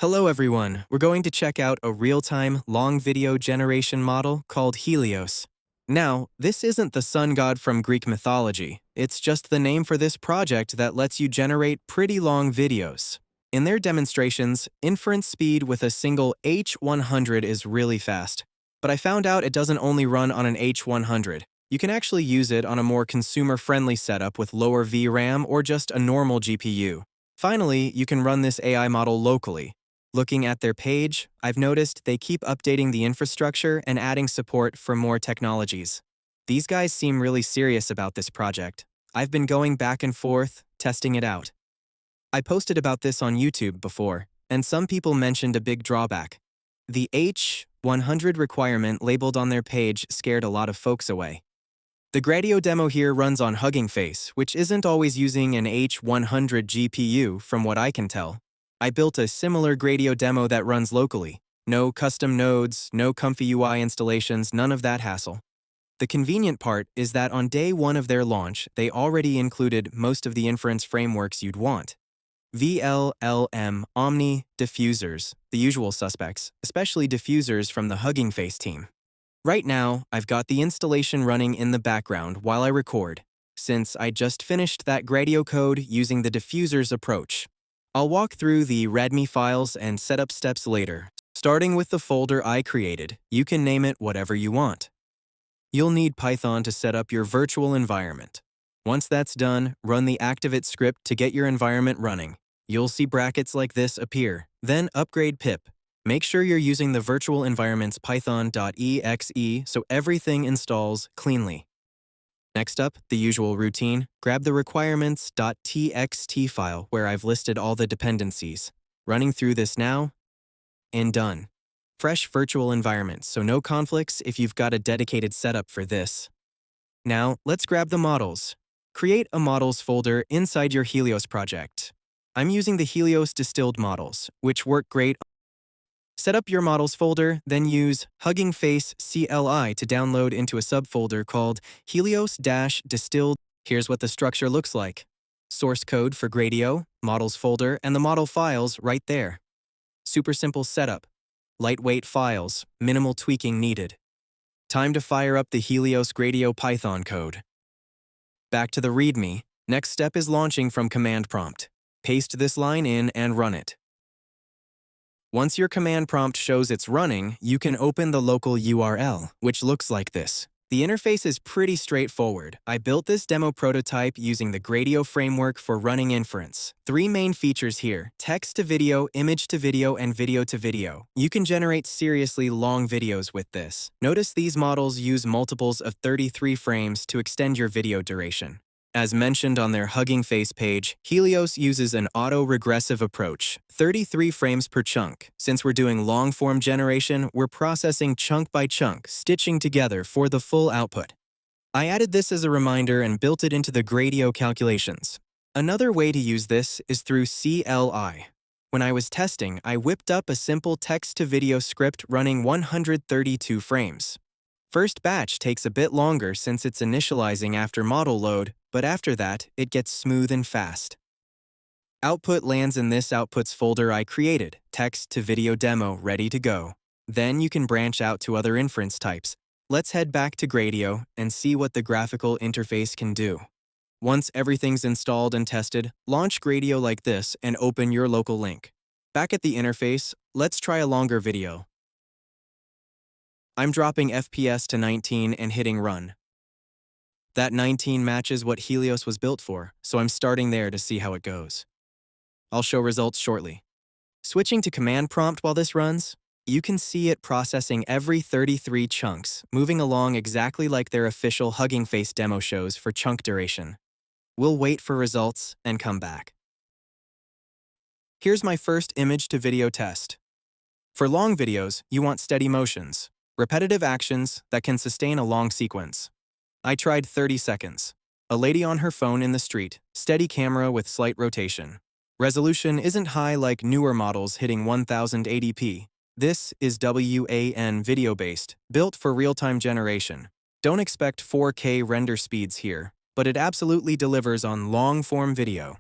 Hello everyone, we're going to check out a real-time, long video generation model called Helios. Now, this isn't the sun god from Greek mythology, it's just the name for this project that lets you generate pretty long videos. In their demonstrations, inference speed with a single H100 is really fast. But I found out it doesn't only run on an H100. You can actually use it on a more consumer-friendly setup with lower VRAM or just a normal GPU. Finally, you can run this AI model locally. Looking at their page, I've noticed they keep updating the infrastructure and adding support for more technologies. These guys seem really serious about this project. I've been going back and forth, testing it out. I posted about this on YouTube before, and some people mentioned a big drawback. The H100 requirement labeled on their page scared a lot of folks away. The Gradio demo here runs on Hugging Face, which isn't always using an H100 GPU from what I can tell. I built a similar Gradio demo that runs locally. No custom nodes, no ComfyUI installations, none of that hassle. The convenient part is that on day one of their launch, they already included most of the inference frameworks you'd want. VLLM, Omni, diffusers, the usual suspects, especially diffusers from the Hugging Face team. Right now, I've got the installation running in the background while I record, since I just finished that Gradio code using the diffusers approach. I'll walk through the README files and setup steps later. Starting with the folder I created, you can name it whatever you want. You'll need Python to set up your virtual environment. Once that's done, run the activate script to get your environment running. You'll see brackets like this appear. Then upgrade pip. Make sure you're using the virtual environment's python.exe so everything installs cleanly. Next up, the usual routine, grab the requirements.txt file where I've listed all the dependencies. Running through this now, and done. Fresh virtual environment, so no conflicts if you've got a dedicated setup for this. Now, let's grab the models. Create a models folder inside your Helios project. I'm using the Helios Distilled models, which work great. Set up your models folder, then use Hugging Face CLI to download into a subfolder called Helios-Distilled. Here's what the structure looks like. Source code for Gradio, models folder, and the model files right there. Super simple setup. Lightweight files, minimal tweaking needed. Time to fire up the Helios Gradio Python code. Back to the README. Next step is launching from command prompt. Paste this line in and run it. Once your command prompt shows it's running, you can open the local URL, which looks like this. The interface is pretty straightforward. I built this demo prototype using the Gradio framework for running inference. Three main features here: text to video, image to video, and video to video. You can generate seriously long videos with this. Notice these models use multiples of 33 frames to extend your video duration. As mentioned on their Hugging Face page, Helios uses an auto-regressive approach, 33 frames per chunk. Since we're doing long-form generation, we're processing chunk by chunk, stitching together for the full output. I added this as a reminder and built it into the Gradio calculations. Another way to use this is through CLI. When I was testing, I whipped up a simple text-to-video script running 132 frames. First batch takes a bit longer since it's initializing after model load, but after that, it gets smooth and fast. Output lands in this outputs folder I created, text to video demo ready to go. Then you can branch out to other inference types. Let's head back to Gradio and see what the graphical interface can do. Once everything's installed and tested, launch Gradio like this and open your local link. Back at the interface, let's try a longer video. I'm dropping FPS to 19 and hitting run. That 19 matches what Helios was built for, so I'm starting there to see how it goes. I'll show results shortly. Switching to command prompt while this runs, you can see it processing every 33 chunks, moving along exactly like their official Hugging Face demo shows for chunk duration. We'll wait for results and come back. Here's my first image to video test. For long videos, you want steady motions, repetitive actions that can sustain a long sequence. I tried 30 seconds. A lady on her phone in the street, steady camera with slight rotation. Resolution isn't high like newer models hitting 1080p. This is WAN video-based, built for real-time generation. Don't expect 4K render speeds here, but it absolutely delivers on long-form video.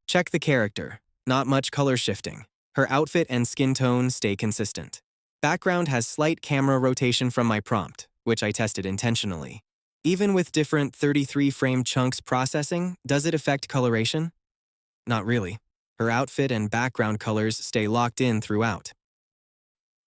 Check the character. Not much color shifting. Her outfit and skin tone stay consistent. Background has slight camera rotation from my prompt, which I tested intentionally. Even with different 33-frame chunks processing, does it affect coloration? Not really. Her outfit and background colors stay locked in throughout.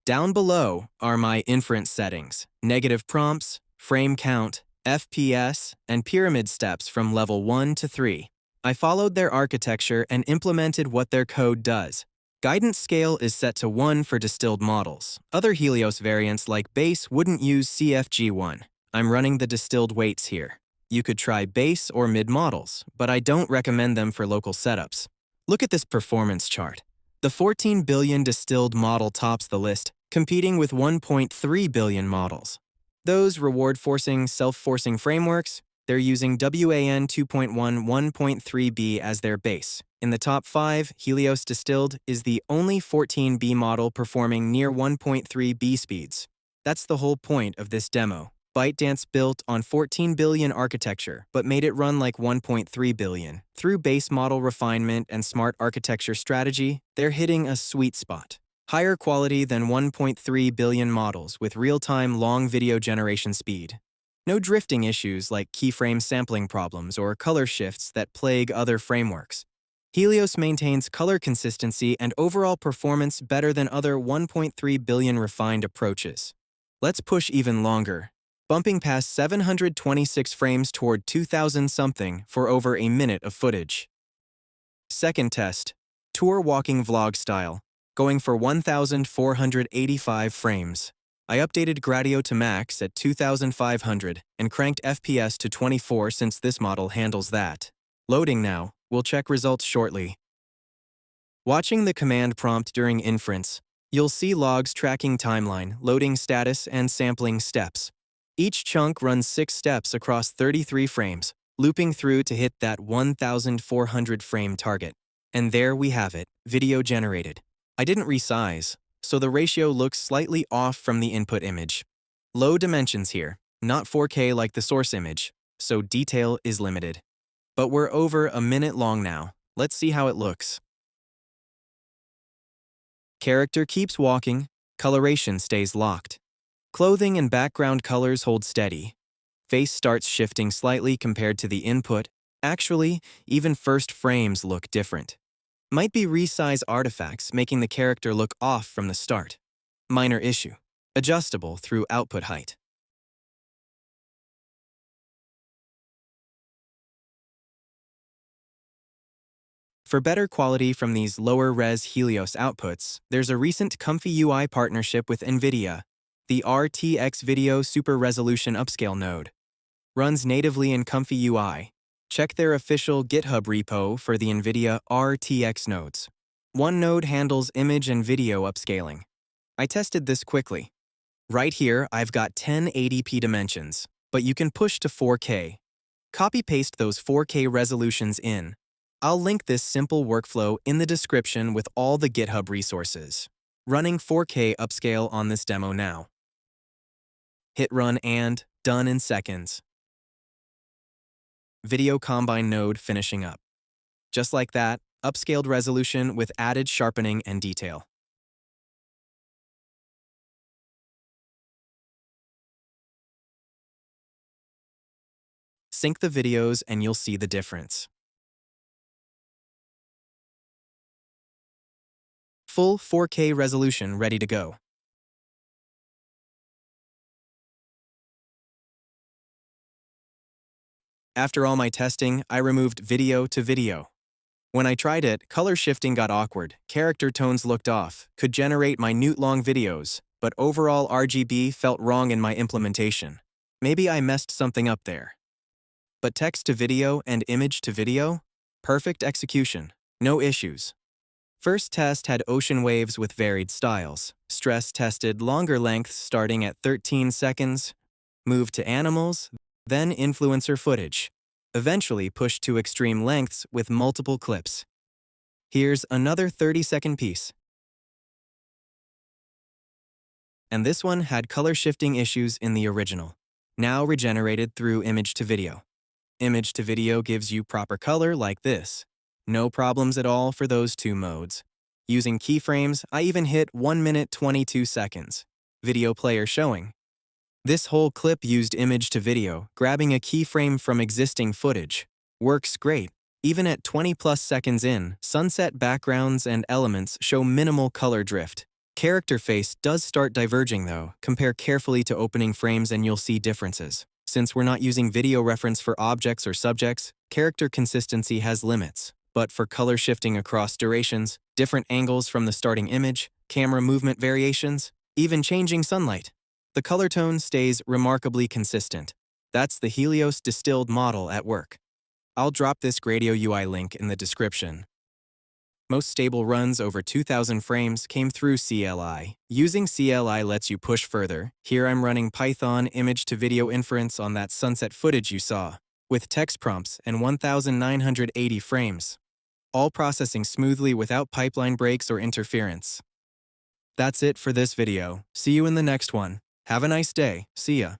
Down below are my inference settings, negative prompts, frame count, FPS, and pyramid steps from level 1 to 3. I followed their architecture and implemented what their code does. Guidance scale is set to 1 for distilled models. Other Helios variants like base wouldn't use CFG1. I'm running the distilled weights here. You could try base or mid models, but I don't recommend them for local setups. Look at this performance chart. The 14 billion distilled model tops the list, competing with 1.3 billion models. Those reward-forcing, self-forcing frameworks, they're using WAN 2.1 1.3b as their base. In the top 5, Helios Distilled is the only 14B model performing near 1.3B speeds. That's the whole point of this demo. ByteDance built on 14 billion architecture, but made it run like 1.3 billion. Through base model refinement and smart architecture strategy, they're hitting a sweet spot. Higher quality than 1.3 billion models with real-time long video generation speed. No drifting issues like keyframe sampling problems or color shifts that plague other frameworks. Helios maintains color consistency and overall performance better than other 1.3 billion refined approaches. Let's push even longer, bumping past 726 frames toward 2000-something for over a minute of footage. Second test, tour walking vlog style, going for 1,485 frames. I updated Gradio to max at 2,500 and cranked FPS to 24 since this model handles that. Loading now, we'll check results shortly. Watching the command prompt during inference, you'll see logs tracking timeline, loading status, and sampling steps. Each chunk runs 6 steps across 33 frames, looping through to hit that 1,400 frame target. And there we have it, video generated. I didn't resize, so the ratio looks slightly off from the input image. Low dimensions here, not 4K like the source image, so detail is limited. But we're over a minute long now. Let's see how it looks. Character keeps walking, coloration stays locked. Clothing and background colors hold steady. Face starts shifting slightly compared to the input. Actually, even first frames look different. Might be resize artifacts making the character look off from the start. Minor issue. Adjustable through output height. For better quality from these lower-res Helios outputs, there's a recent ComfyUI partnership with NVIDIA, the RTX Video Super Resolution Upscale node. Runs natively in ComfyUI. Check their official GitHub repo for the NVIDIA RTX nodes. One node handles image and video upscaling. I tested this quickly. Right here, I've got 1080p dimensions, but you can push to 4K. Copy-paste those 4K resolutions in. I'll link this simple workflow in the description with all the GitHub resources. Running 4K upscale on this demo now. Hit run and done in seconds. Video Combine node finishing up. Just like that, upscaled resolution with added sharpening and detail. Sync the videos and you'll see the difference. Full 4K resolution ready to go. After all my testing, I removed video to video. When I tried it, color shifting got awkward, character tones looked off, could generate minute-long videos, but overall RGB felt wrong in my implementation. Maybe I messed something up there. But text to video and image to video? Perfect execution, no issues. First test had ocean waves with varied styles. Stress tested longer lengths starting at 13 seconds, moved to animals, then influencer footage. Eventually pushed to extreme lengths with multiple clips. Here's another 30-second piece. And this one had color shifting issues in the original, now regenerated through image to video. Image to video gives you proper color like this. No problems at all for those two modes. Using keyframes, I even hit 1 minute 22 seconds. Video player showing. This whole clip used image to video, grabbing a keyframe from existing footage. Works great. Even at 20 plus seconds in, sunset backgrounds and elements show minimal color drift. Character face does start diverging though. Compare carefully to opening frames and you'll see differences. Since we're not using video reference for objects or subjects, character consistency has limits. But for color shifting across durations, different angles from the starting image, camera movement variations, even changing sunlight, the color tone stays remarkably consistent. That's the Helios Distilled model at work. I'll drop this Gradio UI link in the description. Most stable runs over 2,000 frames came through CLI. Using CLI lets you push further. Here I'm running Python image-to-video inference on that sunset footage you saw, with text prompts and 1,980 frames, all processing smoothly without pipeline breaks or interference. That's it for this video. See you in the next one. Have a nice day. See ya.